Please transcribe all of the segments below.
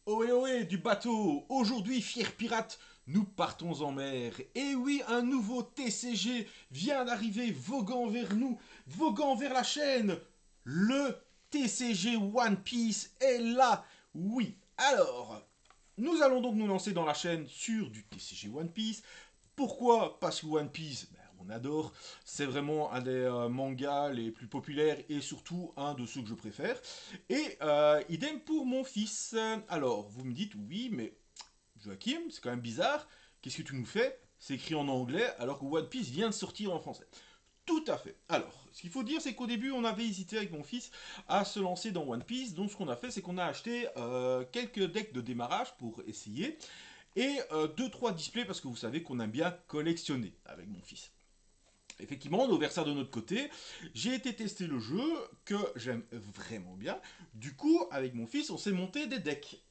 Ohé ohé du bateau. Aujourd'hui, fiers pirates, nous partons en mer. Et oui, un nouveau TCG vient d'arriver, voguant vers nous, voguant vers la chaîne. Le TCG One Piece est là. Oui, alors, nous allons donc nous lancer dans la chaîne sur du TCG One Piece. Pourquoi? Parce que One Piece, ben, on adore. C'est vraiment un des mangas les plus populaires et surtout un de ceux que je préfère. Et idem pour mon fils. Alors, vous me dites, oui, mais Joachim, c'est quand même bizarre. Qu'est-ce que tu nous fais? C'est écrit en anglais alors que One Piece vient de sortir en français. Tout à fait. Alors, ce qu'il faut dire, c'est qu'au début, on avait hésité avec mon fils à se lancer dans One Piece. Donc, ce qu'on a fait, c'est qu'on a acheté quelques decks de démarrage pour essayer. Et 2-3 displays parce que vous savez qu'on aime bien collectionner avec mon fils. Effectivement, on a ouvert ça de notre côté. J'ai été tester le jeu que j'aime vraiment bien. Du coup, avec mon fils, on s'est monté des decks.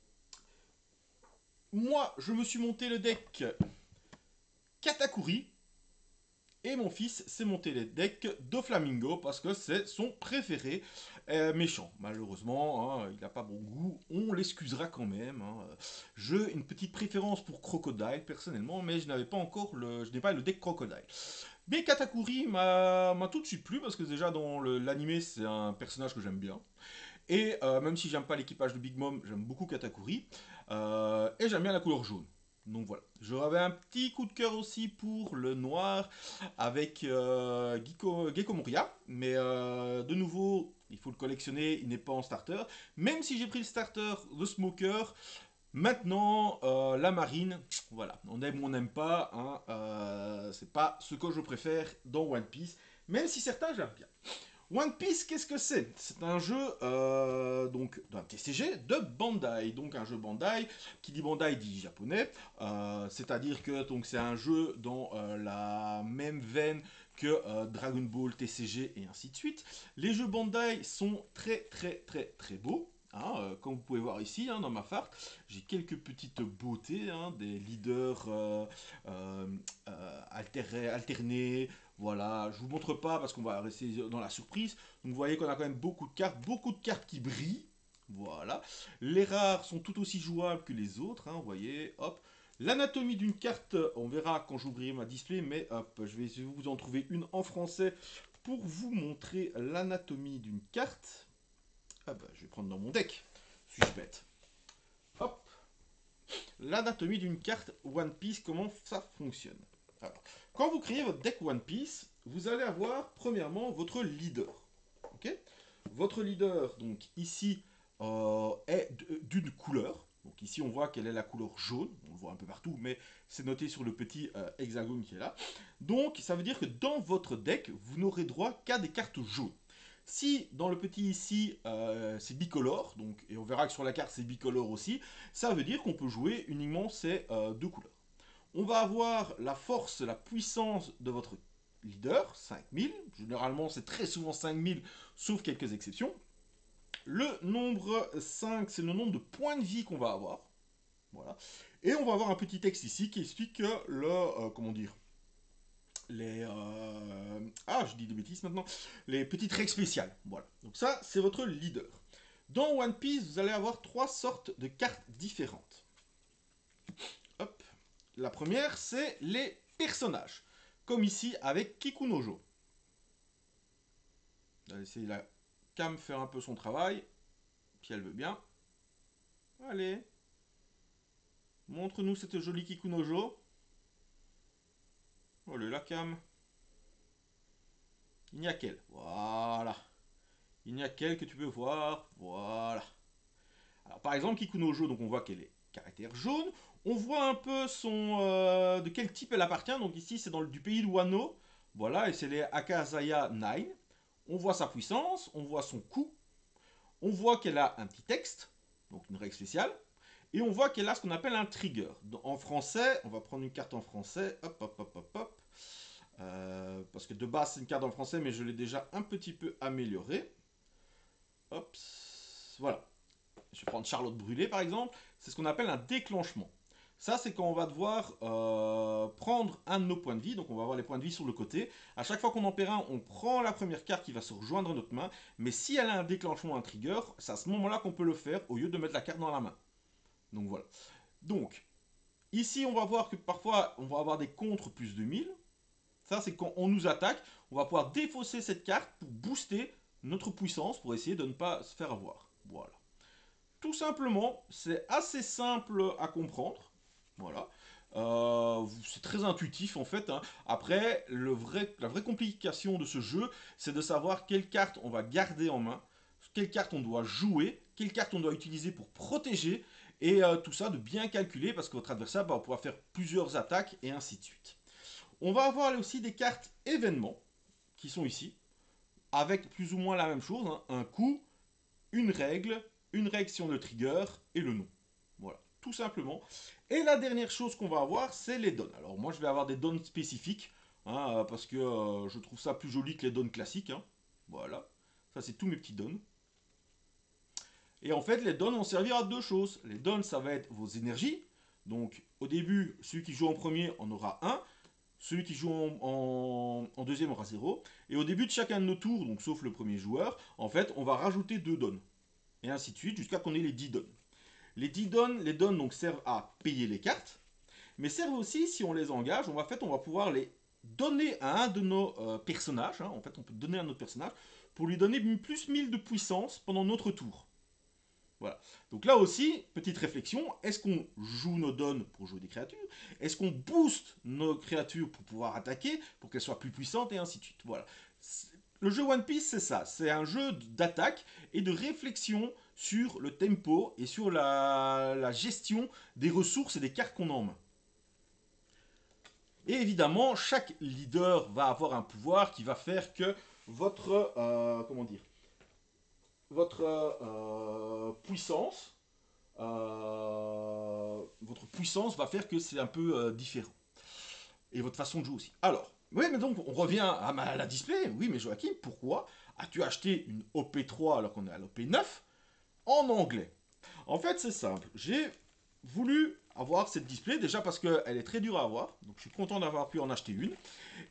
Moi, je me suis monté le deck Katakuri. Et mon fils s'est monté les decks Doflamingo parce que c'est son préféré. Méchant, malheureusement, hein, il n'a pas bon goût. On l'excusera quand même. Hein. J'ai une petite préférence pour Crocodile personnellement, mais je n'avais pas encore je n'ai pas le deck Crocodile. Mais Katakuri m'a tout de suite plu parce que déjà dans l'anime c'est un personnage que j'aime bien. Et même si j'aime pas l'équipage de Big Mom, j'aime beaucoup Katakuri. Et j'aime bien la couleur jaune. Donc voilà. J'avais un petit coup de cœur aussi pour le noir avec Gecko Moria. Mais de nouveau, il faut le collectionner, il n'est pas en starter. Même si j'ai pris le starter de Smoker, maintenant la marine, voilà. On aime ou on n'aime pas. Hein, c'est pas ce que je préfère dans One Piece. Même si certains j'aime bien. One Piece, qu'est-ce que c'est? C'est un jeu donc d'un TCG de Bandai, donc un jeu Bandai. Qui dit Bandai dit japonais, c'est-à-dire que donc c'est un jeu dans la même veine que Dragon Ball, TCG et ainsi de suite. Les jeux Bandai sont très très très très beaux. Hein, comme vous pouvez voir ici hein, dans ma farte, j'ai quelques petites beautés, hein, des leaders alternés, voilà, je vous montre pas parce qu'on va rester dans la surprise. Donc vous voyez qu'on a quand même beaucoup de cartes qui brillent. Voilà. Les rares sont tout aussi jouables que les autres, hein, vous voyez, hop. L'anatomie d'une carte, on verra quand j'ouvrirai ma display, mais hop, je vais essayer de vous en trouver une en français pour vous montrer l'anatomie d'une carte. Ah bah, je vais prendre dans mon deck. Suis-je bête? Hop. L'anatomie d'une carte One Piece, comment ça fonctionne. Alors, quand vous créez votre deck One Piece, vous allez avoir premièrement votre leader. Ok. Votre leader, donc ici, est d'une couleur. Donc ici, on voit quelle est la couleur jaune. On le voit un peu partout, mais c'est noté sur le petit hexagone qui est là. Donc, ça veut dire que dans votre deck, vous n'aurez droit qu'à des cartes jaunes. Si dans le petit ici, c'est bicolore, donc, et on verra que sur la carte c'est bicolore aussi, ça veut dire qu'on peut jouer uniquement ces deux couleurs. On va avoir la force, la puissance de votre leader, 5000. Généralement, c'est très souvent 5000, sauf quelques exceptions. Le nombre 5, c'est le nombre de points de vie qu'on va avoir. Voilà. Et on va avoir un petit texte ici qui explique comment dire, je dis des bêtises maintenant, les petites règles spéciales. Voilà. Donc ça, c'est votre leader. Dans One Piece, vous allez avoir trois sortes de cartes différentes. Hop. La première, c'est les personnages. Comme ici avec Kikunojo. On va laisser la cam faire un peu son travail, si elle veut bien. Allez. Montre-nous cette jolie Kikunojo. Allez, la cam. Il n'y a qu'elle. Voilà. Il n'y a qu'elle que tu peux voir. Voilà. Alors, par exemple, Kikunojo, donc on voit qu'elle est caractère jaune. On voit un peu de quel type elle appartient. Donc ici, c'est du pays de Wano. Voilà, et c'est les Akazaya 9. On voit sa puissance, on voit son coup, on voit qu'elle a un petit texte, donc une règle spéciale, et on voit qu'elle a ce qu'on appelle un trigger. En français, on va prendre une carte en français, hop, hop, hop, hop, hop, parce que de base c'est une carte en français, mais je l'ai déjà un petit peu améliorée. Hop, voilà. Je vais prendre Charlotte Brûlée par exemple, c'est ce qu'on appelle un déclenchement. Ça, c'est quand on va devoir prendre un de nos points de vie. Donc, on va avoir les points de vie sur le côté. À chaque fois qu'on en perd un, on prend la première carte qui va se rejoindre à notre main. Mais si elle a un déclenchement, un trigger, c'est à ce moment-là qu'on peut le faire au lieu de mettre la carte dans la main. Donc voilà. Donc, ici, on va voir que parfois, on va avoir des contres plus de 1000. Ça, c'est quand on nous attaque, on va pouvoir défausser cette carte pour booster notre puissance, pour essayer de ne pas se faire avoir. Voilà. Tout simplement, c'est assez simple à comprendre. Voilà. C'est très intuitif en fait, hein. Après, la vraie complication de ce jeu, c'est de savoir quelle carte on va garder en main, quelle carte on doit jouer, quelle carte on doit utiliser pour protéger, et tout ça de bien calculer parce que votre adversaire va pouvoir faire plusieurs attaques et ainsi de suite. On va avoir aussi des cartes événements qui sont ici, avec plus ou moins la même chose, hein. Un coup, une règle sur le trigger et le nom. Voilà, tout simplement. Et la dernière chose qu'on va avoir, c'est les dons. Alors moi, je vais avoir des dons spécifiques, hein, parce que je trouve ça plus joli que les dons classiques, hein. Voilà, ça c'est tous mes petits dons. Et en fait, les dons vont servir à deux choses. Les dons, ça va être vos énergies. Donc, au début, celui qui joue en premier en aura 1. Celui qui joue en deuxième aura 0. Et au début de chacun de nos tours, donc sauf le premier joueur, en fait, on va rajouter 2 dons. Et ainsi de suite, jusqu'à qu'on ait les 10 dons. Les dons donc, servent à payer les cartes, mais servent aussi, si on les engage, on va pouvoir les donner à un de nos personnages. Hein. En fait, on peut donner à notre personnage pour lui donner plus 1000 de puissance pendant notre tour. Voilà. Donc là aussi, petite réflexion, est-ce qu'on joue nos dons pour jouer des créatures? Est-ce qu'on booste nos créatures pour pouvoir attaquer, pour qu'elles soient plus puissantes, et ainsi de suite? Voilà. Le jeu One Piece, c'est ça. C'est un jeu d'attaque et de réflexion sur le tempo et sur la gestion des ressources et des cartes qu'on a en main. Et évidemment, chaque leader va avoir un pouvoir qui va faire que votre, votre puissance va faire que c'est un peu différent. Et votre façon de jouer aussi. Alors, oui, mais donc on revient à la display. Oui, mais Joachim, pourquoi as-tu acheté une OP3 alors qu'on est à l'OP9 en anglais? En fait, c'est simple. J'ai voulu avoir cette display déjà parce qu'elle est très dure à avoir. Donc, je suis content d'avoir pu en acheter une.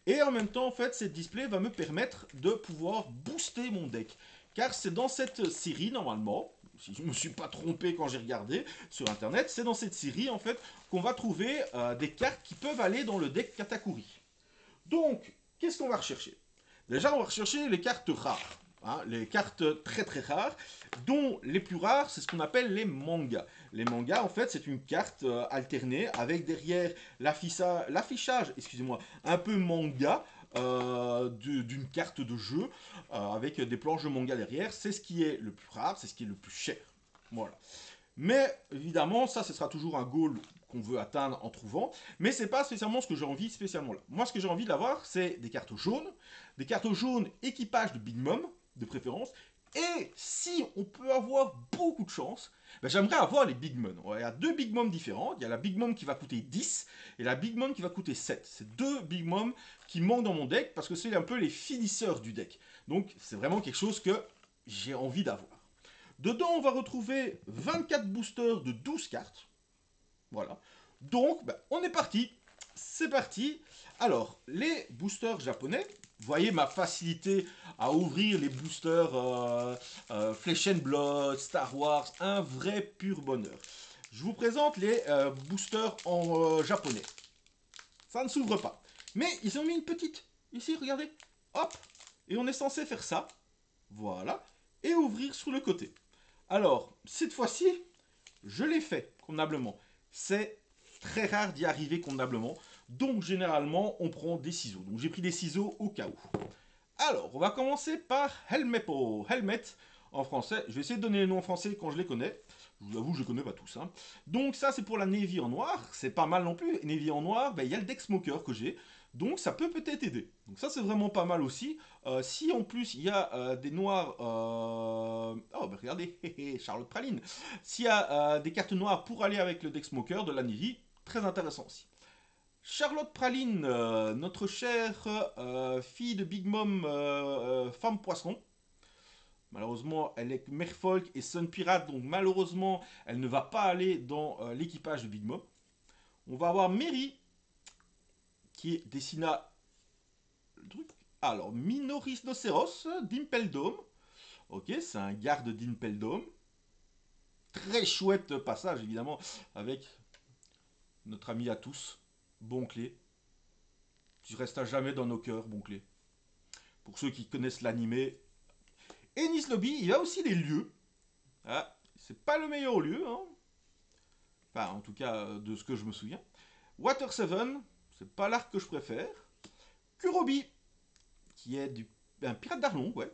Et en même temps, en fait, cette display va me permettre de pouvoir booster mon deck. Car c'est dans cette série, normalement, si je ne me suis pas trompé quand j'ai regardé sur Internet, c'est dans cette série, en fait, qu'on va trouver des cartes qui peuvent aller dans le deck Katakuri. Donc, qu'est-ce qu'on va rechercher? Déjà, on va rechercher les cartes rares. Hein, les cartes très très rares, dont les plus rares, c'est ce qu'on appelle les mangas. Les mangas, en fait, c'est une carte alternée avec derrière l'affichage, excusez-moi, un peu manga d'une carte de jeu avec des planches de manga derrière. C'est ce qui est le plus rare, c'est ce qui est le plus cher. Voilà. Mais évidemment, ça, ce sera toujours un goal qu'on veut atteindre en trouvant. Mais c'est pas spécialement ce que j'ai envie spécialement là. Moi, ce que j'ai envie d'avoir, c'est des cartes jaunes équipage de Big Mom, de préférence. Et si on peut avoir beaucoup de chance, ben, j'aimerais avoir les Big Mom. Il y a deux Big Mom différents. Il y a la Big Mom qui va coûter 10 et la Big Mom qui va coûter 7. C'est deux Big Mom qui manquent dans mon deck parce que c'est un peu les finisseurs du deck. Donc c'est vraiment quelque chose que j'ai envie d'avoir. Dedans, on va retrouver 24 boosters de 12 cartes. Voilà. Donc, ben, on est parti. C'est parti. Alors, les boosters japonais, vous voyez ma facilité à ouvrir les boosters Flesh and Blood, Star Wars, un vrai pur bonheur. Je vous présente les boosters en japonais. Ça ne s'ouvre pas. Mais ils ont mis une petite. Ici, regardez. Hop. Et on est censé faire ça. Voilà. Et ouvrir sur le côté. Alors, cette fois-ci, je l'ai fait convenablement. C'est très rare d'y arriver convenablement. Donc, généralement, on prend des ciseaux. Donc, j'ai pris des ciseaux au cas où. Alors, on va commencer par Helmepo. Helmet, en français. Je vais essayer de donner les noms en français quand je les connais. Je vous avoue, je ne les connais pas tous. Hein. Donc, ça, c'est pour la Navy en noir. C'est pas mal non plus. Navy en noir, il y a le deck Smoker que j'ai. Donc, ça peut peut-être aider. Donc, ça, c'est vraiment pas mal aussi. Si en plus, il y a des noirs... Oh, regardez, Charlotte Praline. S'il y a des cartes noires pour aller avec le deck Smoker de la Navy, très intéressant aussi. Charlotte Praline, notre chère fille de Big Mom, femme poisson. Malheureusement, elle est Merfolk et Sun Pirate, donc malheureusement, elle ne va pas aller dans l'équipage de Big Mom. On va avoir Mary, qui dessina le truc. Alors, Minoris Noceros, d'Impel Dome. Ok, c'est un garde d'Impel Dome. très chouette passage, évidemment, avec notre ami à tous, Bonclé. Tu restes à jamais dans nos cœurs, Bonclé. Pour ceux qui connaissent l'animé. Enies Lobby, il y a aussi des lieux. Ah, c'est pas le meilleur lieu, hein. Enfin, en tout cas, de ce que je me souviens. Water 7, c'est pas l'arc que je préfère. Kurobi, qui est un pirate d'Arlong, ouais.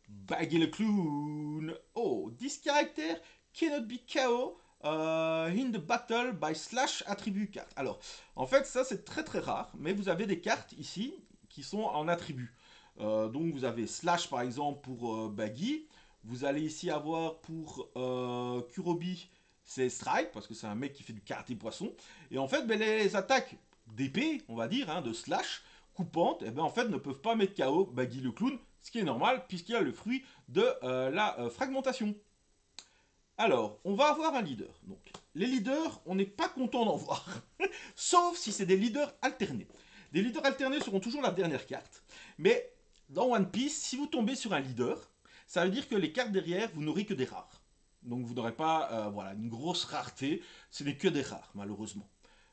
Baggy le clown. Oh, this character cannot be KO in the battle by slash attribut card. Alors, en fait, ça c'est très très rare, mais vous avez des cartes ici qui sont en attribut. Donc vous avez slash par exemple pour Baggy. Vous allez ici avoir pour Kurobi, c'est strike, parce que c'est un mec qui fait du karaté poisson. Et en fait, ben, les attaques d'épée, on va dire, hein, de slash, coupantes, eh ben, en fait, ne peuvent pas mettre KO Baggy le clown, ce qui est normal, puisqu'il y a le fruit de la fragmentation. Alors, on va avoir un leader. Donc, les leaders, on n'est pas content d'en voir. Sauf si c'est des leaders alternés. Des leaders alternés seront toujours la dernière carte. Mais dans One Piece, si vous tombez sur un leader, ça veut dire que les cartes derrière, vous n'aurez que des rares. Donc vous n'aurez pas voilà, une grosse rareté. Ce n'est que des rares, malheureusement.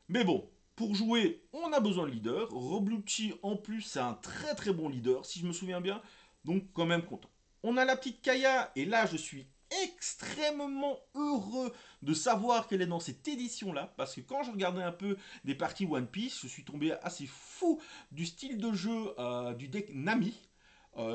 Mais bon, pour jouer, on a besoin de leader. Roblucci, en plus, c'est un très très bon leader, si je me souviens bien. Donc, quand même content. On a la petite Kaya, et là, je suis extrêmement heureux de savoir qu'elle est dans cette édition-là, parce que quand je regardais un peu des parties One Piece, je suis tombé assez fou du style de jeu du deck Nami,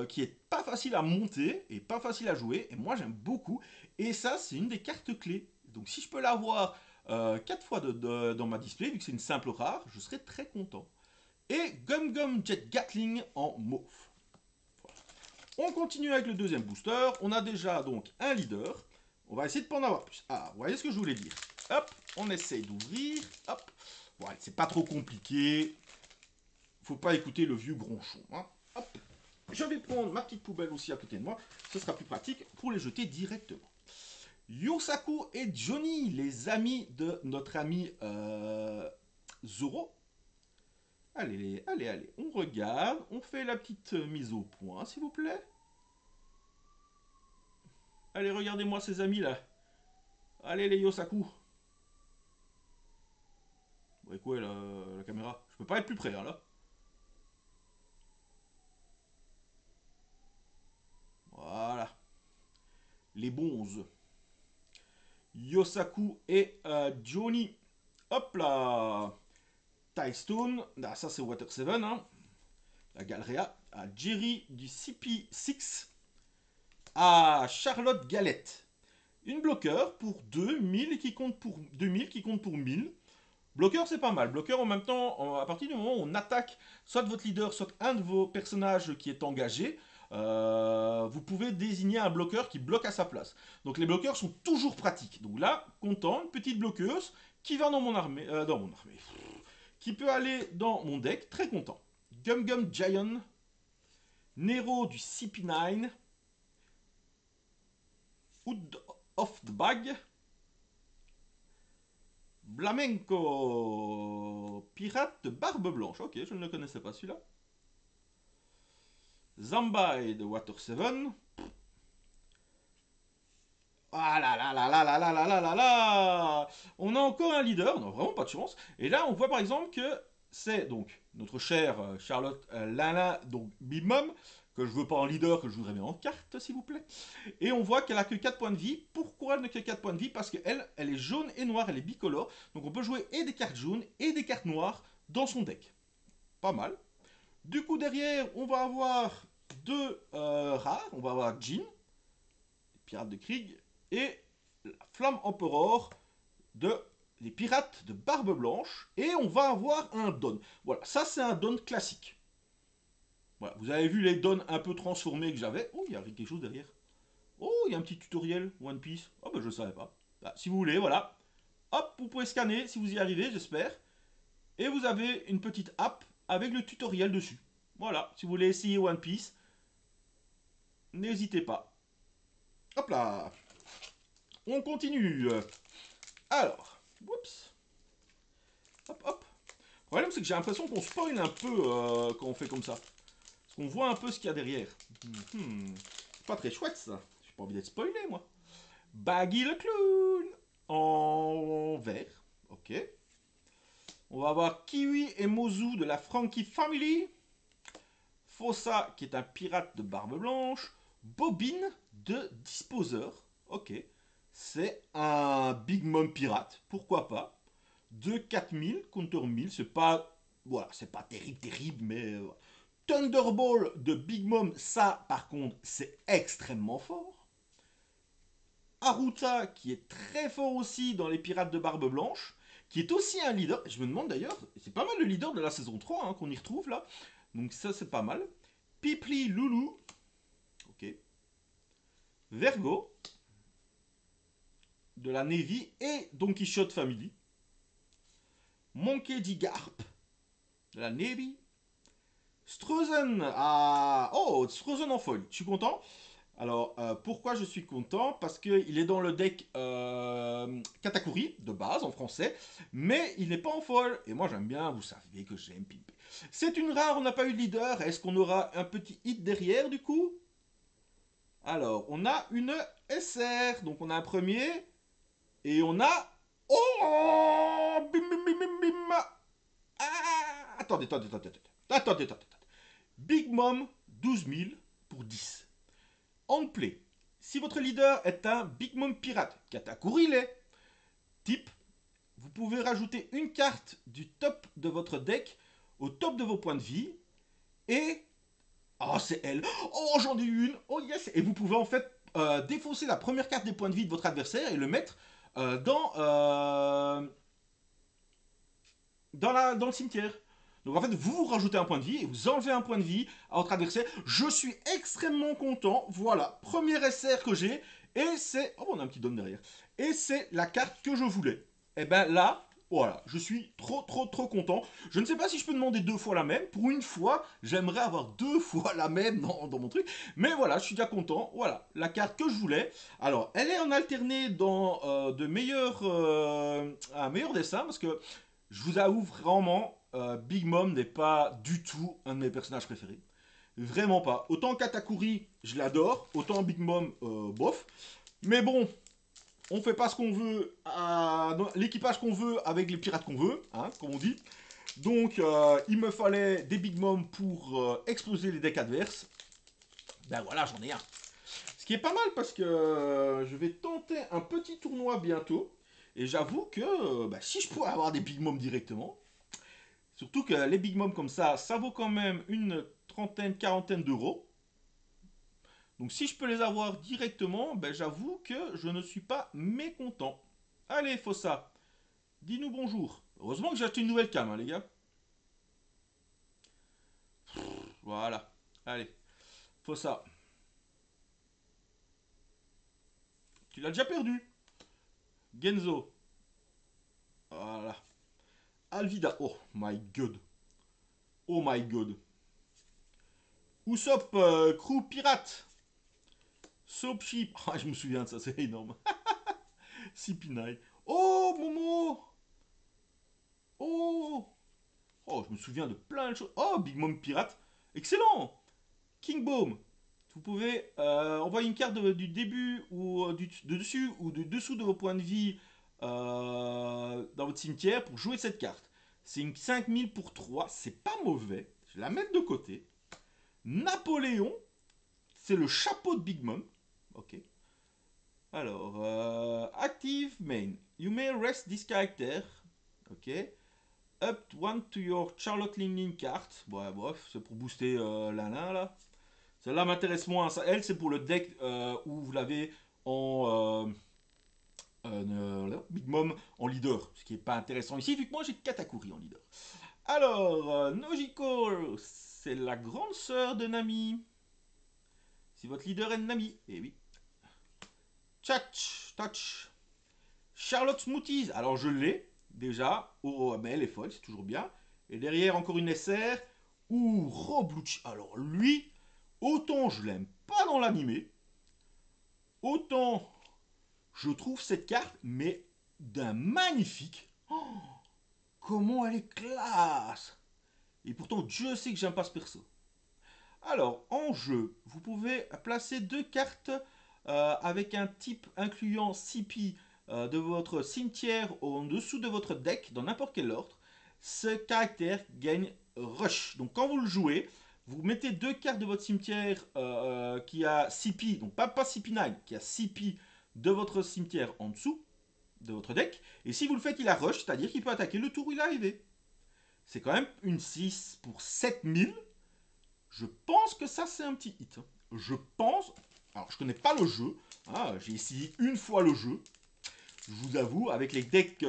qui est pas facile à monter et pas facile à jouer, et moi j'aime beaucoup, et ça c'est une des cartes clés. Donc si je peux l'avoir 4 fois dans ma display, vu que c'est une simple rare, je serais très content. Et Gum Gum Jet Gatling en mauve. On continue avec le deuxième booster. On a déjà donc un leader. On va essayer de pas en avoir plus. Ah, vous voyez ce que je voulais dire. Hop, on essaye d'ouvrir. Hop. Voilà, c'est pas trop compliqué. Faut pas écouter le vieux gronchon. Hein. Hop. Je vais prendre ma petite poubelle aussi à côté de moi. Ce sera plus pratique pour les jeter directement. Yosaku et Johnny, les amis de notre ami Zoro. Allez, allez, allez. On regarde. On fait la petite mise au point, s'il vous plaît. Allez, regardez-moi ces amis là. Allez les Yosaku. Vous voyez quoi la caméra? Je peux pas être plus près hein, là. Voilà. Les bonzes. Yosaku et Johnny. Hop là. Stone. Ah, ça c'est Water 7. Hein. La Galrea. À Jerry du CP6. À Charlotte Galette. Une bloqueur pour 2000 qui compte pour 2000 qui compte pour 1000. Bloqueur, c'est pas mal. Bloqueur, en même temps, à partir du moment où on attaque soit votre leader, soit un de vos personnages qui est engagé, vous pouvez désigner un bloqueur qui bloque à sa place. Donc les bloqueurs sont toujours pratiques. Donc là, content, une petite bloqueuse qui va dans mon armée, qui peut aller dans mon deck, très content. Gum Gum Giant, Nero du CP9, Hood of the Bag, Blamenco, pirate de barbe blanche. Ok, je ne le connaissais pas celui-là. Zambai de Water 7. Ah là là là là là là là là là là. On a encore un leader, on n'a vraiment pas de chance. Et là, on voit par exemple que c'est donc notre chère Charlotte Lana, donc Big Mom, que je veux pas en leader, que je voudrais bien en carte, s'il vous plaît. Et on voit qu'elle a que 4 points de vie. Pourquoi elle n'a que 4 points de vie? Parce qu'elle, elle est jaune et noire, elle est bicolore. Donc on peut jouer et des cartes jaunes et des cartes noires dans son deck. Pas mal. Du coup, derrière, on va avoir deux rares. On va avoir Jin, pirate de Krieg, et la Flamme Emperor de les pirates de Barbe Blanche. Et on va avoir un Don. Voilà, ça c'est un Don classique. Voilà, vous avez vu les dons un peu transformés que j'avais. Oh, il y a quelque chose derrière. Oh, il y a un petit tutoriel One Piece. Oh, ben je ne savais pas. Là, si vous voulez, voilà. Hop, vous pouvez scanner si vous y arrivez, j'espère. Et vous avez une petite app avec le tutoriel dessus. Voilà, si vous voulez essayer One Piece, n'hésitez pas. Hop là. On continue. Alors, oups. Hop, hop. Le problème, c'est que j'ai l'impression qu'on spoil un peu quand on fait comme ça. Parce qu'on voit un peu ce qu'il y a derrière. C'est pas très chouette, ça. J'ai pas envie d'être spoilé, moi. Baggy le clown en vert. Ok. On va avoir Kiwi et Mozu de la Frankie Family. Fossa qui est un pirate de barbe blanche. Bobine de Disposer. Ok. C'est un Big Mom pirate. Pourquoi pas. De 4000 contre 1000. C'est pas. Voilà, c'est pas terrible, mais. Thunderball de Big Mom, ça par contre, c'est extrêmement fort. Aruta, qui est très fort aussi dans les Pirates de Barbe Blanche, qui est aussi un leader. Je me demande d'ailleurs, c'est pas mal le leader de la saison 3 hein, qu'on y retrouve là. Donc ça, c'est pas mal. Pipli Loulou. Ok. Vergo. De la Navy et Don Quichotte Family. Monkey D. Garp. De la Navy. Strozen. Ah. Oh, Strozen en foil. Je suis content. Alors, pourquoi je suis content? Parce qu'il est dans le deck Katakuri, de base, en français, mais il n'est pas en foil. Et moi, j'aime bien, vous savez que j'aime pimper. C'est une rare, on n'a pas eu de leader. Est-ce qu'on aura un petit hit derrière, du coup? Alors, on a une SR. Donc, on a un premier. Et on a... Oh, bim, bim, bim, bim, bim. Ah, attendez. Big Mom, 12 000 pour 10. On play. Si votre leader est un Big Mom pirate, Katakuri l'est, type, vous pouvez rajouter une carte du top de votre deck au top de vos points de vie et... Oh, c'est elle. Oh, j'en ai une. Oh, yes. Et vous pouvez en fait défausser la première carte des points de vie de votre adversaire et le mettre dans le cimetière. Donc en fait, vous rajoutez un point de vie et vous enlevez un point de vie à votre adversaire. Je suis extrêmement content. Voilà, premier SR que j'ai. Et c'est... Oh, on a un petit dôme derrière. Et c'est la carte que je voulais. Et ben là, voilà, je suis trop content. Je ne sais pas si je peux demander 2 fois la même. Pour une fois, j'aimerais avoir 2 fois la même dans mon truc. Mais voilà, je suis déjà content. Voilà, la carte que je voulais. Alors, elle est en alterné dans un meilleur dessin parce que je vous avoue vraiment, Big Mom n'est pas du tout un de mes personnages préférés. Vraiment pas. Autant Katakuri, je l'adore. Autant Big Mom, bof. Mais bon, on fait pas ce qu'on veut, l'équipage qu'on veut avec les pirates qu'on veut, hein, comme on dit. Donc, il me fallait des Big Mom pour exploser les decks adverses. Ben voilà, j'en ai un. Ce qui est pas mal parce que je vais tenter un petit tournoi bientôt. Et j'avoue que si je pouvais avoir des Big Mom directement, surtout que les Big Mom comme ça vaut quand même une trentaine, quarantaine d'euros. Donc si je peux les avoir directement, j'avoue que je ne suis pas mécontent. Allez, Fossa, dis-nous bonjour. Heureusement que j'ai acheté une nouvelle cam, hein, les gars. Voilà. Allez, Fossa. Tu l'as déjà perdu. Genzo. Voilà. Alvida. Oh my god. Oh my god. Usopp, crew pirate. Soapship. Ah, je me souviens de ça, c'est énorme. Sipinai. Oh, Momo. Oh. Oh, je me souviens de plein de choses. Oh, Big Mom Pirate. Excellent. King Boom. Vous pouvez envoyer une carte du début ou de dessus ou de dessous de vos points de vie dans votre cimetière pour jouer cette carte. C'est une 5000 pour 3. C'est pas mauvais. Je vais la mettre de côté. Napoléon. C'est le chapeau de Big Mom. Ok. Alors, active main. You may rest this character. Ok. Up one to your Charlotte Linglin card. Bon, bref, c'est pour booster l'Alain là. Celle-là m'intéresse moins. Ça, elle, c'est pour le deck où vous l'avez en Big Mom en leader. Ce qui n'est pas intéressant ici, vu que moi j'ai Katakuri en leader. Alors, Nojiko, c'est la grande sœur de Nami. Si votre leader est Nami, eh oui. Touch. Charlotte Smoothies. Alors je l'ai déjà. Oh, mais elle est folle, c'est toujours bien. Et derrière, encore une SR. Ouh, Robluch. Alors lui, autant je l'aime pas dans l'animé, autant je trouve cette carte, mais d'un magnifique. Oh, comment elle est classe. Et pourtant, Dieu sait que j'aime pas ce perso. Alors, en jeu, vous pouvez placer 2 cartes avec un type incluant CP de votre cimetière en dessous de votre deck, dans n'importe quel ordre, ce caractère gagne Rush. Donc quand vous le jouez, vous mettez 2 cartes de votre cimetière qui a CP, donc pas CP9, qui a CP de votre cimetière en dessous de votre deck. Et si vous le faites, il a Rush, c'est-à-dire qu'il peut attaquer le tour où il est arrivé. C'est quand même une 6 pour 7000. Je pense que ça, c'est un petit hit. Je pense. Alors, je connais pas le jeu. Hein, j'ai essayé une fois le jeu. Je vous avoue, avec les decks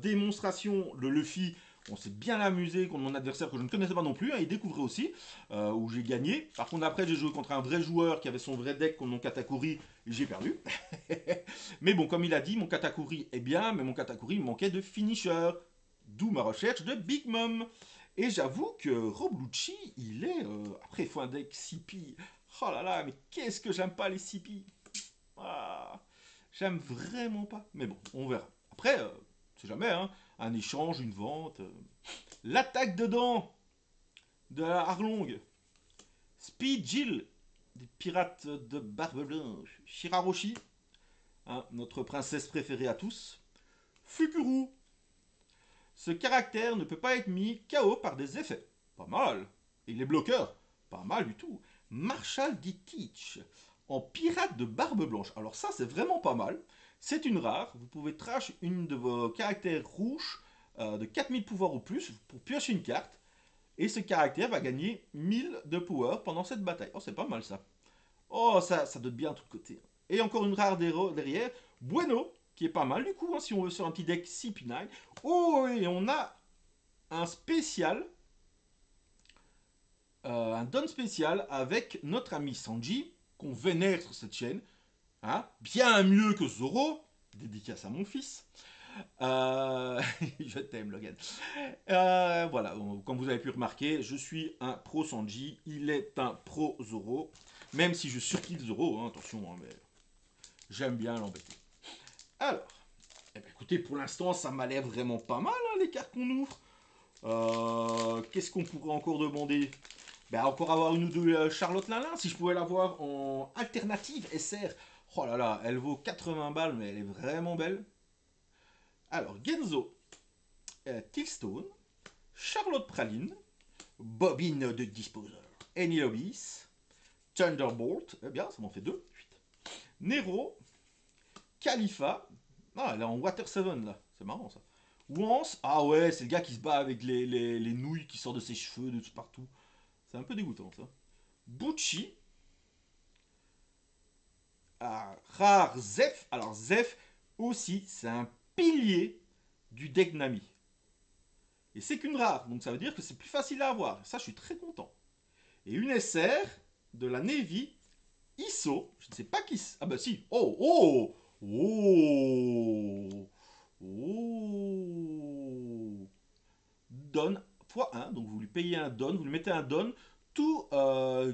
démonstration de Luffy, on s'est bien amusé contre mon adversaire que je ne connaissais pas non plus. Hein, il découvrait aussi, où j'ai gagné. Par contre, après, j'ai joué contre un vrai joueur qui avait son vrai deck contre mon Katakuri. Et j'ai perdu. Mais bon, comme il a dit, mon Katakuri est bien, mais mon Katakuri manquait de finisher. D'où ma recherche de Big Mom. Et j'avoue que Rob Lucci, il est. Après, il faut un deck CP. Oh là là, mais qu'est-ce que j'aime pas les CP. Ah, j'aime vraiment pas. Mais bon, on verra. Après, c'est jamais, hein. Un échange, une vente. L'attaque dedans de la Arlong. Speed Jill, des pirates de Barbe Blanche. Shiraroshi, hein, notre princesse préférée à tous. Fukuru. Ce caractère ne peut pas être mis KO par des effets. Pas mal. Et les bloqueurs, pas mal du tout. Marshall Ditich, en pirate de barbe blanche. Alors ça, c'est vraiment pas mal. C'est une rare. Vous pouvez trash une de vos caractères rouges de 4000 pouvoirs ou plus pour piocher une carte. Et ce caractère va gagner 1000 de power pendant cette bataille. Oh, c'est pas mal ça. Oh, ça donne bien de tous côtés. Et encore une rare derrière. Bueno, qui est pas mal du coup, hein, si on veut sur un petit deck CP9. Oh, et on a un spécial, un don spécial avec notre ami Sanji, qu'on vénère sur cette chaîne. Hein, bien mieux que Zoro. Dédicace à mon fils. Je t'aime, Logan. Voilà, comme vous avez pu remarquer, je suis un pro Sanji, il est un pro Zoro. Même si je surkiffe Zoro, hein, attention, hein, mais j'aime bien l'embêter. Alors, eh ben, écoutez, pour l'instant, ça m'a l'air vraiment pas mal, hein, les cartes qu'on ouvre. Qu'est-ce qu'on pourrait encore demander? Ben, encore avoir une ou deux Charlotte Lalin, si je pouvais l'avoir en alternative SR. Oh là là, elle vaut 80 balles, mais elle est vraiment belle. Alors, Genzo, Tillstone, Charlotte Praline, Bobine de Disposer, Enilobis, Thunderbolt, eh bien, ça m'en fait 2. Nero, Khalifa, ah, elle est en Water 7 là, c'est marrant ça. Wance, ah ouais, c'est le gars qui se bat avec les nouilles qui sortent de ses cheveux de partout. C'est un peu dégoûtant ça. Bucci, ah, rare Zef, alors Zef aussi, c'est un pilier du deck Nami. Et c'est qu'une rare, donc ça veut dire que c'est plus facile à avoir. Ça, je suis très content. Et une SR de la Navy ISO, je ne sais pas qui. Ah bah si, oh, oh, oh, oh. Don x1, donc vous lui payez un don, vous lui mettez un don, tout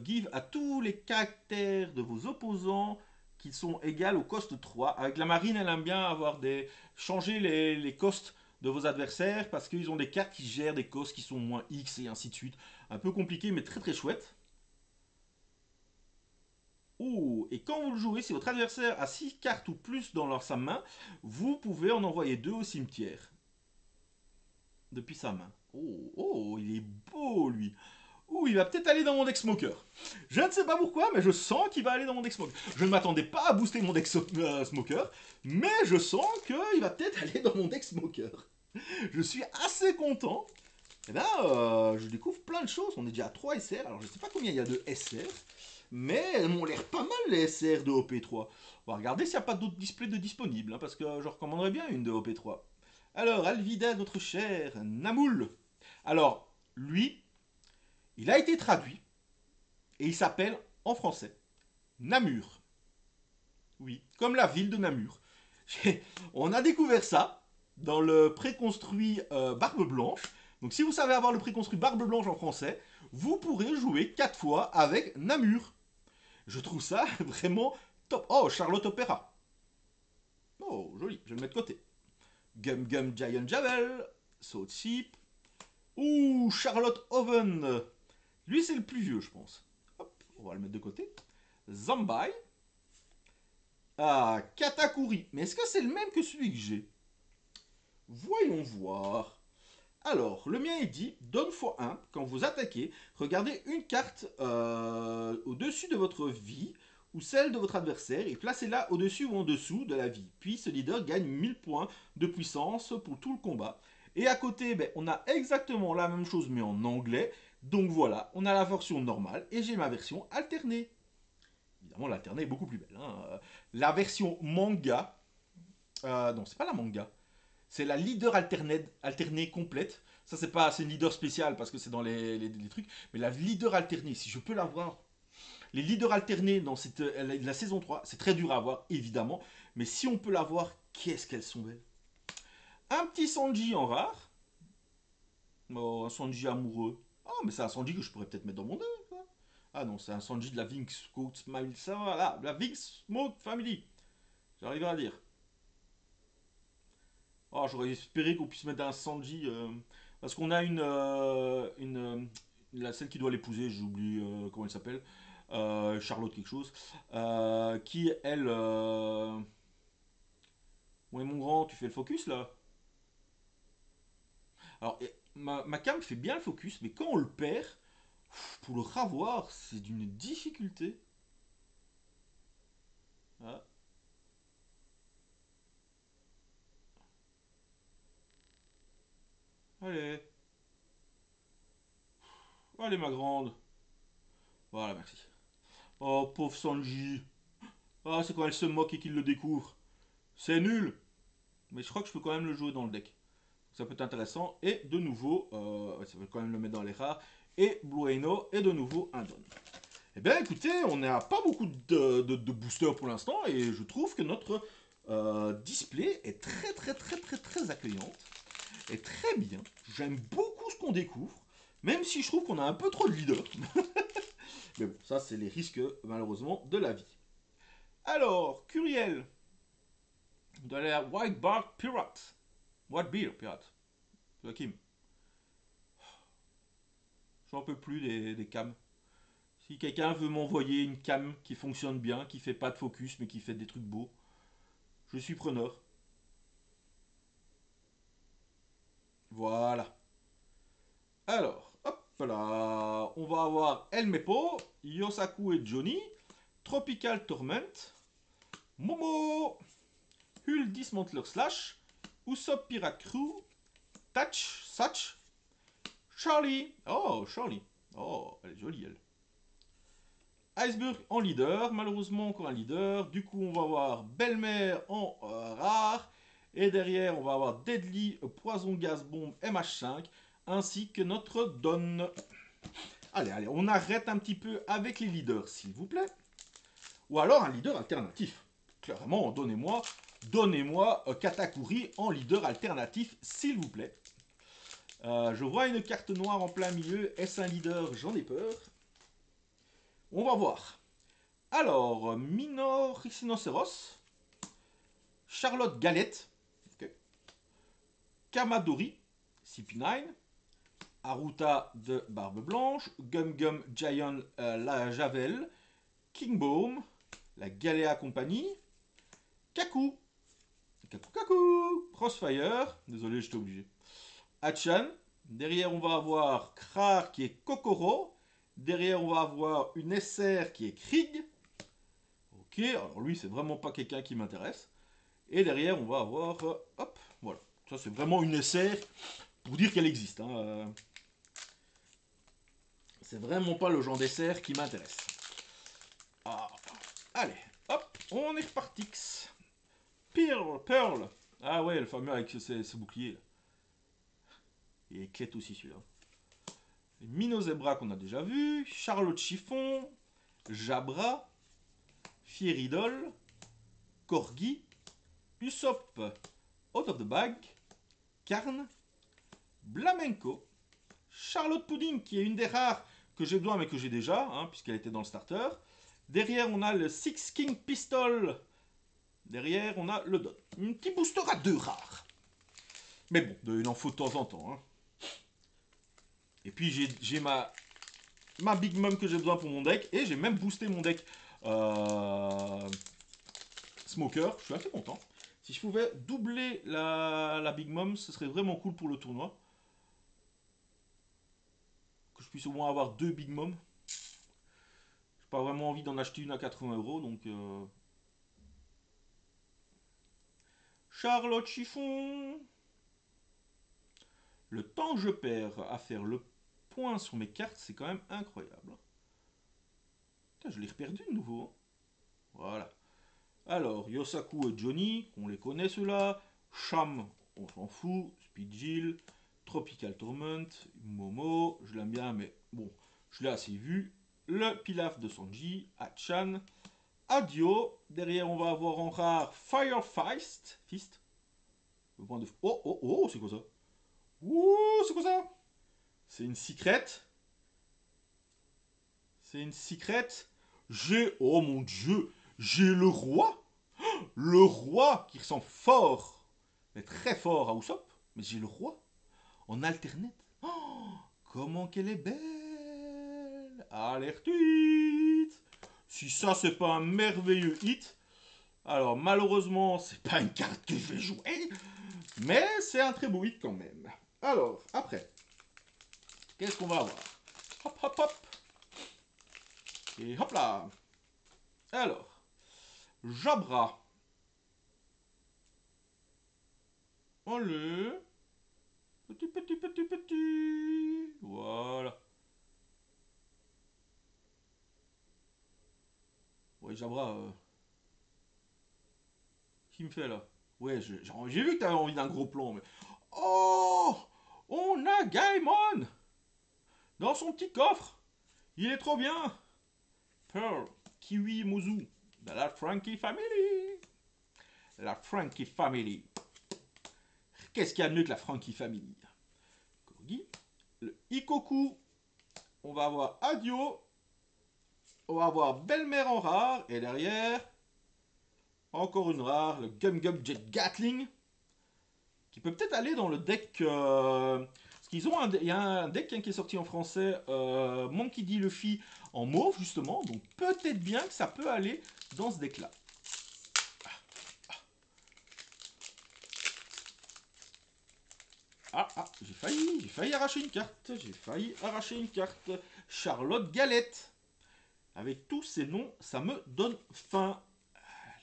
give à tous les caractères de vos opposants qui sont égales au cost 3. Avec la marine, elle aime bien avoir des changer les costs de vos adversaires parce qu'ils ont des cartes qui gèrent des costs qui sont moins X et ainsi de suite. Un peu compliqué mais très très chouette. Oh, et quand vous le jouez, si votre adversaire a 6 cartes ou plus dans sa main, vous pouvez en envoyer 2 au cimetière. Depuis sa main. Oh, oh, il est beau lui. Ouh, il va peut-être aller dans mon deck smoker. Je ne sais pas pourquoi, mais je sens qu'il va aller dans mon deck smoker. Je ne m'attendais pas à booster mon deck smoker, mais je sens qu'il va peut-être aller dans mon deck smoker. Je suis assez content. Et bien, je découvre plein de choses. On est déjà à 3 SR. Alors, je ne sais pas combien il y a de SR, mais elles m'ont l'air pas mal les SR de OP3. On va regarder s'il n'y a pas d'autres displays de disponibles, hein, parce que je recommanderais bien une de OP3. Alors, Alvida, notre cher Namoul. Alors, lui, il a été traduit et il s'appelle en français Namur. Oui, comme la ville de Namur. On a découvert ça dans le préconstruit Barbe Blanche. Donc si vous savez avoir le préconstruit Barbe Blanche en français, vous pourrez jouer 4 fois avec Namur. Je trouve ça vraiment top. Oh, Charlotte Opera. Oh, joli, je vais le mettre de côté. Gum Gum Giant Javel, Saut Sheep. Ouh, Charlotte Oven. Lui, c'est le plus vieux, je pense. Hop, on va le mettre de côté. Zambai. Ah, Katakuri. Mais est-ce que c'est le même que celui que j'ai? Voyons voir. Alors, le mien est dit, donne x1, quand vous attaquez, regardez une carte au-dessus de votre vie ou celle de votre adversaire et placez-la au-dessus ou en dessous de la vie. Puis ce leader gagne 1000 points de puissance pour tout le combat. Et à côté, ben, on a exactement la même chose mais en anglais. Donc voilà, on a la version normale et j'ai ma version alternée. Évidemment, l'alternée est beaucoup plus belle, hein. La version manga, non, c'est pas la manga, c'est la leader alternée complète. Ça, c'est pas, c'est une leader spéciale parce que c'est dans les trucs. Mais la leader alternée, si je peux l'avoir. Les leaders alternés dans la saison 3, c'est très dur à avoir, évidemment. Mais si on peut l'avoir, qu'est-ce qu'elles sont belles. Un petit Sanji en rare. Oh, un Sanji amoureux. Ah, mais c'est un Sanji que je pourrais peut-être mettre dans mon deck, quoi. Ah non, c'est un Sanji de la Vinx Smoke Family. Ça va, là, la Vinx Smoke Family. J'arriverai à dire. Oh, j'aurais espéré qu'on puisse mettre un Sanji. Parce qu'on a celle qui doit l'épouser, j'oublie comment elle s'appelle. Charlotte quelque chose. Qui, elle. Ouais, mon grand, tu fais le focus là. Alors, ma cam fait bien le focus, mais quand on le perd, pour le ravoir, c'est d'une difficulté. Ah, allez, allez, ma grande. Voilà, merci. Oh, pauvre Sanji. Ah, c'est quand elle se moque et qu'il le découvre. C'est nul. Mais je crois que je peux quand même le jouer dans le deck. Ça peut être intéressant. Et de nouveau, ça peut quand même le mettre dans les rares. Et Blueno, et de nouveau un don. Eh bien écoutez, on n'a pas beaucoup de boosters pour l'instant. Et je trouve que notre display est très accueillante. Et très bien. J'aime beaucoup ce qu'on découvre. Même si je trouve qu'on a un peu trop de leaders. Mais bon, ça c'est les risques malheureusement de la vie. Alors, Curiel, de la White Bark Pirate. White Beer Pirate. Joachim. J'en peux plus des cams. Si quelqu'un veut m'envoyer une cam qui fonctionne bien, qui fait pas de focus mais qui fait des trucs beaux, je suis preneur. Voilà. Alors, hop là. On va avoir El Mepo, Yosaku et Johnny, Tropical Torment, Momo, Hull Dismantler Slash, Usopp Pirate Crew, Touch, Satch, Charlie. Oh, Charlie. Oh, elle est jolie elle. Iceberg en leader, malheureusement encore un leader. Du coup, on va avoir Belle-Mère en rare. Et derrière, on va avoir Deadly, Poison Gaz Bombe MH5, ainsi que notre Don. Allez, on arrête un petit peu avec les leaders, s'il vous plaît. Ou alors un leader alternatif. Clairement, donnez-moi Katakuri en leader alternatif, s'il vous plaît. Je vois une carte noire en plein milieu. Est-ce un leader? J'en ai peur. On va voir. Alors, Minor Rhinoceros, Charlotte Galette, okay. Kamadori, CP9, Aruta de Barbe Blanche, Gum Gum Giant la Javel, Kingboom, la Galéa Compagnie, Kaku, Crossfire, désolé j'étais obligé, Hachan, derrière on va avoir Krar qui est Kokoro, derrière on va avoir une SR qui est Krieg, ok, alors lui c'est vraiment pas quelqu'un qui m'intéresse. Et derrière, on va avoir... hop, voilà. Ça, c'est vraiment une SR pour dire qu'elle existe. Hein. C'est vraiment pas le genre d'SR qui m'intéresse. Ah. Allez, hop, on est reparti. Pearl. Ah ouais, le fameux avec ce bouclier. Là. Et Éclate aussi celui-là. Mino Zebra qu'on a déjà vu. Charlotte Chiffon. Jabra. Fieridol. Corgi. Usopp. Out of the Bag. Karn. Blamenco. Charlotte Pudding, qui est une des rares que j'ai besoin, mais que j'ai déjà, hein, puisqu'elle était dans le starter. Derrière, on a le Six King Pistol. Derrière, on a le Don. Un petit booster à 2 rares. Mais bon, il en faut de temps en temps. Hein. Et puis, j'ai ma Big Mom que j'ai besoin pour mon deck. Et j'ai même boosté mon deck Smoker, je suis assez content. Si je pouvais doubler la Big Mom, ce serait vraiment cool pour le tournoi. Que je puisse au moins avoir 2 Big Mom. J'ai pas vraiment envie d'en acheter une à 80 euros, donc... Charlotte Chiffon. Le temps que je perds à faire le point sur mes cartes, c'est quand même incroyable. Putain, je l'ai reperdu de nouveau. Hein. Voilà. Alors, Yosaku et Johnny, on les connaît ceux-là. Sham, on s'en fout. Speed Jill, Tropical Torment, Momo, je l'aime bien, mais bon, je l'ai assez vu. Le Pilaf de Sanji, Hachan, Adio. Derrière, on va avoir en rare Fire Fist. Fist. Le point de... Oh, oh, oh, c'est quoi ça? Ouh, c'est quoi ça? C'est une secrète. C'est une secrète. J'ai... Oh mon dieu. J'ai le roi. Le roi qui ressemble fort. Mais très fort à Usopp. Mais j'ai le roi. En alternate. Oh, comment qu'elle est belle. Alerte hit. Si ça, c'est pas un merveilleux hit. Alors, malheureusement, c'est pas une carte que je vais jouer. Mais c'est un très beau hit quand même. Alors, après. Qu'est-ce qu'on va avoir? Hop, hop, hop. Et hop là. Alors. Jabra. Allez. Petit, petit, petit, petit. Voilà. Ouais, Jabra. Qui me fait là? Ouais, j'ai vu que t'avais envie d'un gros plan, mais... Oh! On a Gaimon! Dans son petit coffre! Il est trop bien! Pearl, Kiwi, Mozu. De la Frankie Family! La Frankie Family. Qu'est-ce qu'il y a de mieux que la Frankie Family? Corgi. Le Ikoku. On va avoir Adio. On va avoir Belle-Mère en rare. Et derrière, encore une rare, le Gum Gum Jet Gatling. Qui peut peut-être aller dans le deck. Parce qu'ils ont il y a un deck qui est sorti en français, Monkey D. Luffy en mauve, justement. Donc peut-être bien que ça peut aller dans ce deck-là. J'ai failli arracher une carte. J'ai failli arracher une carte. Charlotte Galette. Avec tous ces noms, ça me donne faim.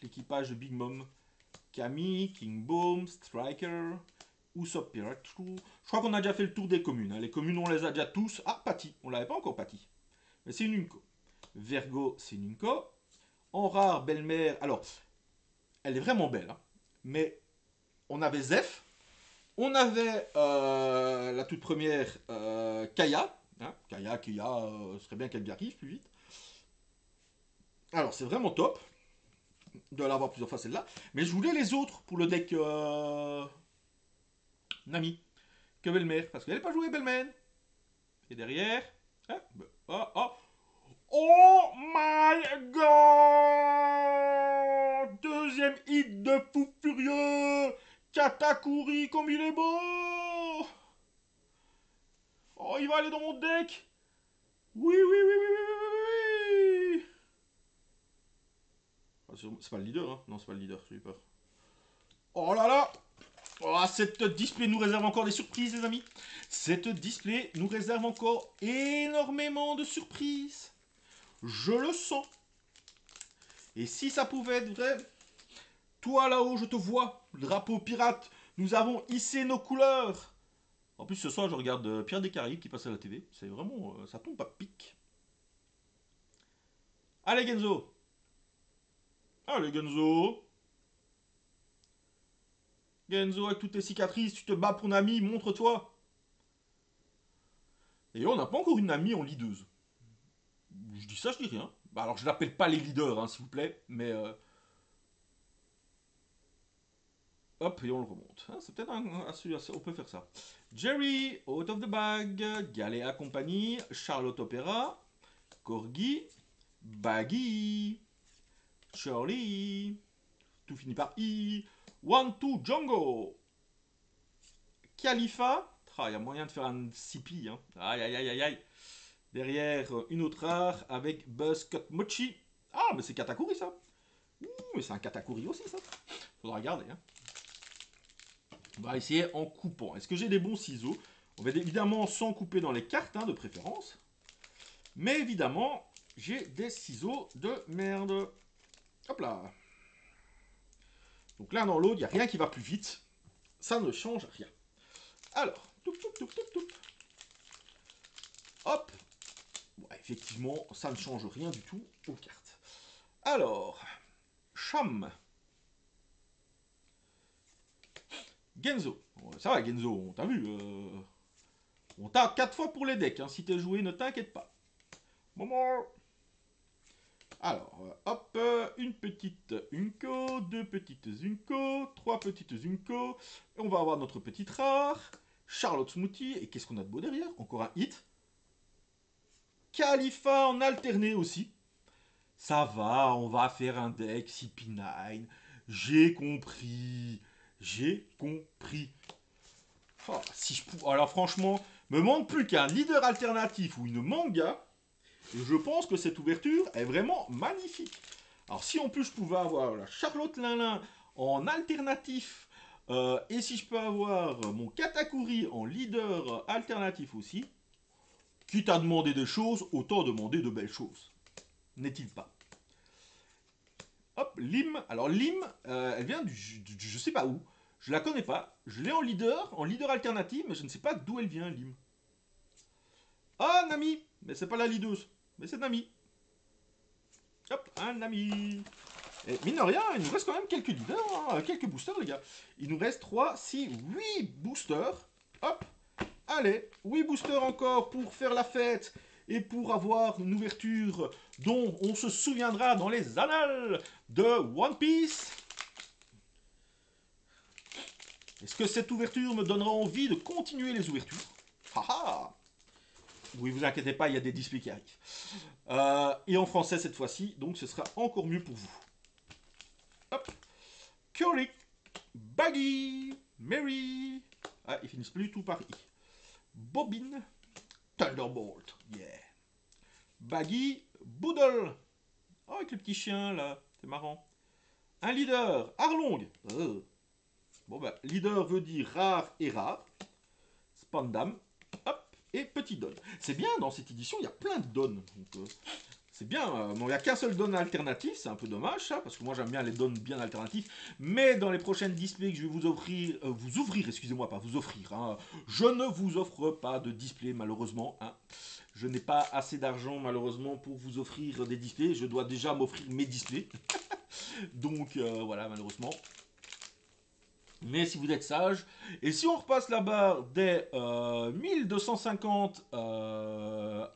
L'équipage de Big Mom. Camille, King Boom, Striker, Usopp Pirate Crew. Je crois qu'on a déjà fait le tour des communes. Hein. Les communes, on les a déjà tous. Ah, Patty. On l'avait pas encore, Patty. Mais c'est une Unco. Vergo, c'est une Unco. En rare, belle-mère. Alors, elle est vraiment belle. Hein. Mais on avait Zeph. On avait la toute première Kaya. Hein. Kaya, serait bien qu'elle arrive plus vite. Alors, c'est vraiment top de l'avoir plusieurs fois celle-là. Mais je voulais les autres pour le deck Nami. Que Belle-Mère. Parce qu'elle n'est pas jouée Belle-Mère. Et derrière... Ah, oh, oh. Oh my god! Deuxième hit de fou furieux! Katakuri, comme il est beau! Oh, il va aller dans mon deck! Oui, oui, oui, oui, oui, oui, oui, oui. C'est pas le leader, hein? Non, c'est pas le leader, j'ai eu peur. Oh là là! Oh, cette display nous réserve encore des surprises, les amis. Cette display nous réserve encore énormément de surprises. Je le sens. Et si ça pouvait être vrai, toi là-haut, je te vois, le drapeau pirate, nous avons hissé nos couleurs. En plus, ce soir, je regarde Pierre des Caraïbes qui passe à la TV. C'est vraiment... ça tombe pas pique. Allez, Genzo. Allez, Genzo. Genzo, avec toutes tes cicatrices, tu te bats pour Nami, montre-toi. Et on n'a pas encore une Nami en leaduse. Je dis ça, je dis rien. Bah, alors, je l'appelle pas les leaders, hein, s'il vous plaît, mais... Hop, et on le remonte. Hein, c'est peut-être on peut faire ça. Jerry, Out of the Bag, Galéa Compagnie, Charlotte Opera, Corgi, Baggy, Charlie, tout finit par I, One Two Django, Khalifa, il y a moyen de faire un CP, hein. Aïe aïe aïe aïe aïe. Derrière, une autre rare avec Buzz Cut Mochi. Ah, mais c'est Katakuri ça. mais c'est un Katakuri aussi, ça. Faudra regarder. Hein. On va essayer en coupant. Est-ce que j'ai des bons ciseaux? On va évidemment sans couper dans les cartes, hein, de préférence. Mais évidemment, j'ai des ciseaux de merde. Hop là. Donc l'un dans l'autre, il n'y a rien qui va plus vite. Ça ne change rien. Alors, toup, toup, toup, toup, toup. Hop. Bon, effectivement, ça ne change rien du tout aux cartes. Alors, Cham. Genzo. Ça va, Genzo, on t'a vu. On t'a 4 fois pour les decks. Hein. Si t'es joué, ne t'inquiète pas. Moment. Alors, hop, une petite Unko, 2 petites Unko, 3 petites Unko. Et on va avoir notre petite rare. Charlotte Smoothie. Et qu'est-ce qu'on a de beau derrière? Encore un hit. Khalifa en alterné aussi. Ça va, on va faire un deck CP9. J'ai compris. J'ai compris. Oh, si je pouvais... Alors franchement, me manque plus qu'un leader alternatif ou une manga. Et je pense que cette ouverture est vraiment magnifique. Alors si en plus je pouvais avoir la Charlotte Linlin en alternatif, et si je peux avoir mon Katakuri en leader alternatif aussi, quitte à demander des choses, autant demander de belles choses. N'est-il pas? Hop, Lim. Alors Lim, elle vient du je sais pas où. Je la connais pas. Je l'ai en leader alternatif, mais je ne sais pas d'où elle vient, Lim. Ah, Nami. Mais c'est pas la leaduse. Mais c'est Nami. Hop, un Nami. Et mine de rien, il nous reste quand même quelques leaders, hein, quelques boosters, les gars. Il nous reste 3, 6, 8 boosters. Hop. Allez, 8 boosters encore pour faire la fête et pour avoir une ouverture dont on se souviendra dans les annales de One Piece. Est-ce que cette ouverture me donnera envie de continuer les ouvertures? Haha. Oui, vous inquiétez pas, il y a des displays qui arrivent. Et en français cette fois-ci, donc ce sera encore mieux pour vous. Hop. Curly, Baggy, Mary. Ah, ils finissent plus tout par I. Bobine, Thunderbolt, yeah. Baggy, Boodle. Oh, avec le petit chien là, c'est marrant. Un leader, Arlong. Bon bah, leader veut dire rare et rare. Spandam, hop, et petit don. C'est bien, dans cette édition, il y a plein de dons. Donc, c'est bien. Bon, il n'y a qu'un seul don alternatif, c'est un peu dommage ça, parce que moi j'aime bien les dons bien alternatifs. Mais dans les prochaines displays que je vais vous ouvrir, excusez-moi, pas vous offrir. Hein, je ne vous offre pas de display malheureusement. Hein. Je n'ai pas assez d'argent malheureusement pour vous offrir des displays. Je dois déjà m'offrir mes displays. Donc voilà, malheureusement. Mais si vous êtes sage, et si on repasse la barre des 1250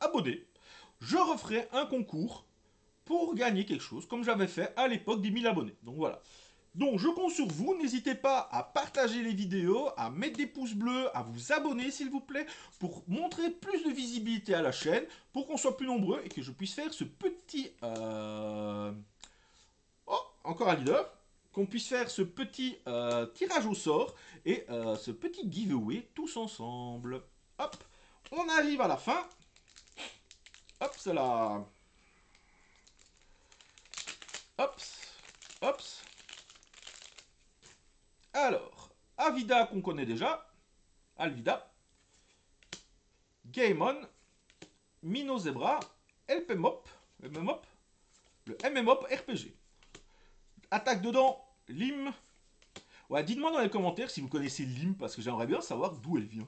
abonnés, je referai un concours pour gagner quelque chose, comme j'avais fait à l'époque des 1000 abonnés. Donc voilà. Donc je compte sur vous, n'hésitez pas à partager les vidéos, à mettre des pouces bleus, à vous abonner s'il vous plaît, pour montrer plus de visibilité à la chaîne, pour qu'on soit plus nombreux et que je puisse faire ce petit... Oh, encore un leader. Qu'on puisse faire ce petit tirage au sort et ce petit giveaway tous ensemble. Hop, on arrive à la fin. Hop, c'est là. Hop, hop. Alors, Avida qu'on connaît déjà. Alvida. Gaemon. Mino Zebra. LPMOP. Le MMOP RPG. Attaque dedans, Lim. Ouais, dites-moi dans les commentaires si vous connaissez Lim, parce que j'aimerais bien savoir d'où elle vient.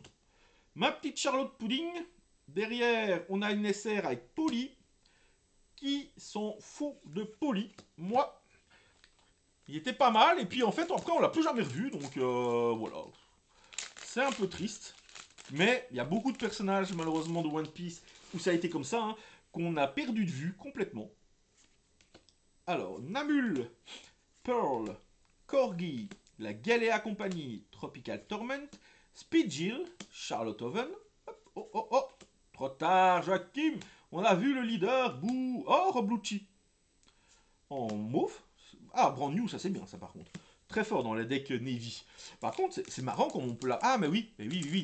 Ma petite Charlotte Pudding. Derrière, on a une SR avec Polly. Qui s'en fout de Polly? Moi, il était pas mal. Et puis en fait, après, on l'a plus jamais revu. Donc voilà. C'est un peu triste. Mais il y a beaucoup de personnages, malheureusement, de One Piece où ça a été comme ça, hein, qu'on a perdu de vue complètement. Alors, Namul. Pearl, Corgi, la Galea Company, Tropical Torment, Speedjill, Charlotte Oven. Oh, oh, oh, trop tard, Joachim. On a vu le leader, bouh. Oh, Roblucci. En mauve. Ah, brand new, ça c'est bien, ça par contre. très fort dans les decks Navy. Par contre, c'est marrant comme on peut la... Ah, mais oui,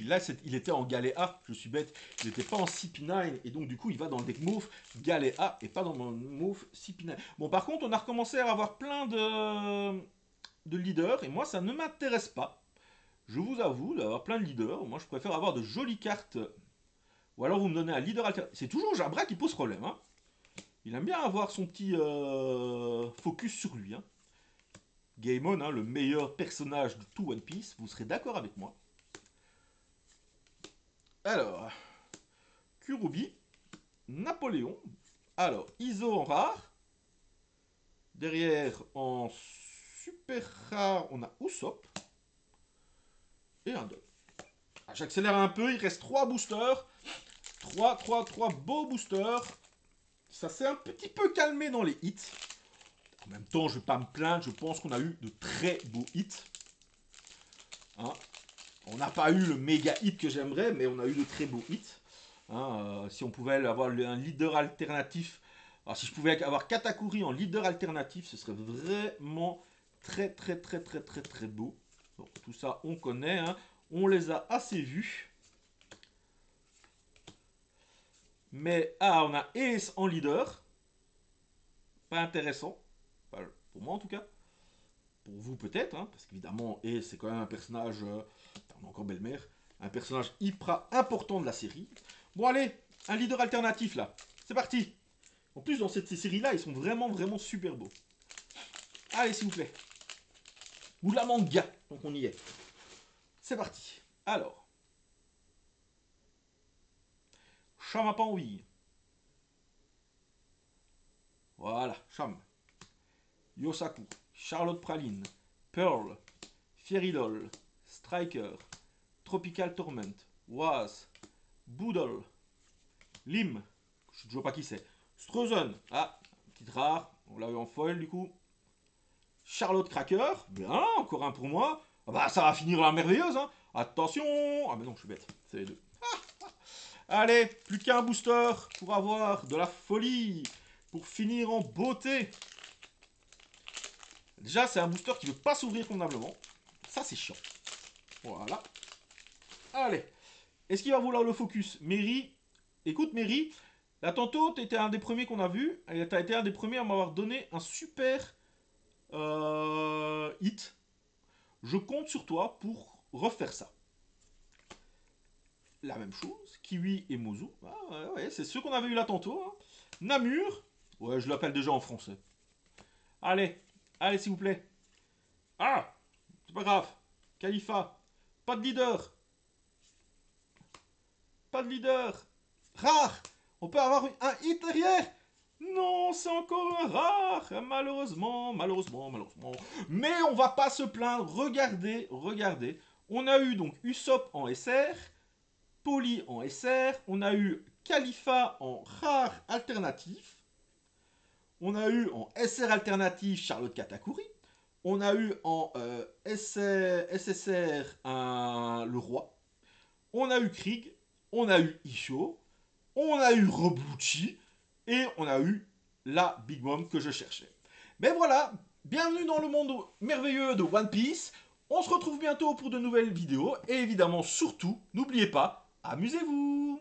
là, il était en Galéa, je suis bête. Il n'était pas en CP9, et donc du coup, il va dans le deck mauve Galéa, et pas dans mon mauve CP9. Bon, par contre, on a recommencé à avoir plein de leaders, et moi, ça ne m'intéresse pas. Je vous avoue, d'avoir plein de leaders. Moi, je préfère avoir de jolies cartes. Ou alors, vous me donnez un leader alternatif. C'est toujours Jabra qui pose problème, hein. Il aime bien avoir son petit focus sur lui, hein. Gaemon, hein, le meilleur personnage de tout One Piece, vous serez d'accord avec moi. Alors, Kurubi, Napoléon, alors Iso en rare, derrière en super rare, on a Usopp, et un Dol. J'accélère un peu, il reste 3 boosters, 3 beaux boosters, ça s'est un petit peu calmé dans les hits. En même temps, je ne vais pas me plaindre, je pense qu'on a eu de très beaux hits. Hein, on n'a pas eu le méga hit que j'aimerais, mais on a eu de très beaux hits. Hein, si on pouvait avoir un leader alternatif, alors si je pouvais avoir Katakuri en leader alternatif, ce serait vraiment très beau. Donc, tout ça, on connaît, hein, on les a assez vus. Mais, on a Ace en leader. Pas intéressant. Enfin, pour moi, en tout cas. Pour vous, peut-être, hein, parce qu'évidemment, Ace, c'est quand même un personnage... on a encore Belle-Mère. Un personnage hyper important de la série. Bon, allez, un leader alternatif, là. C'est parti. En plus, dans cette série-là, ils sont vraiment super beaux. Allez, s'il vous plaît. Ou la manga, donc on y est. C'est parti. Alors. Cham a pas envie. Voilà, Cham. Yosaku, Charlotte Praline, Pearl, Fieridol, Striker, Tropical Torment, Waz, Boodle, Lim, je sais toujours pas qui c'est, Strozen, petite rare, on l'a eu en foil du coup, Charlotte Cracker, bien, encore un pour moi, ça va finir la merveilleuse, hein. Attention, mais non, je suis bête, c'est les deux. Allez, plus qu'un booster pour avoir de la folie, pour finir en beauté. Déjà, c'est un booster qui ne veut pas s'ouvrir convenablement. Ça, c'est chiant. Voilà. Allez. Est-ce qu'il va vouloir le focus? Mary. Écoute, Mary. Là, tantôt, tu étais un des premiers qu'on a vu. Tu as été un des premiers à m'avoir donné un super hit. Je compte sur toi pour refaire ça. La même chose. Kiwi et Mozu. Ouais, c'est ceux qu'on avait eu là tantôt. Hein. Namur. Ouais, je l'appelle déjà en français. Allez. Allez, s'il vous plaît. C'est pas grave. Khalifa. Pas de leader. Pas de leader. Rare. On peut avoir un hit derrière. Non, c'est encore un rare. Malheureusement. Mais on va pas se plaindre. Regardez. On a eu donc Usopp en SR. Poli en SR. On a eu Khalifa en rare alternatif. On a eu en SR alternatif Charlotte Katakuri. On a eu en SSR le roi. On a eu Krieg. On a eu Isho. On a eu Robuchi. Et on a eu la Big Mom que je cherchais. Mais voilà, bienvenue dans le monde merveilleux de One Piece. On se retrouve bientôt pour de nouvelles vidéos. Et évidemment, surtout, n'oubliez pas, amusez-vous!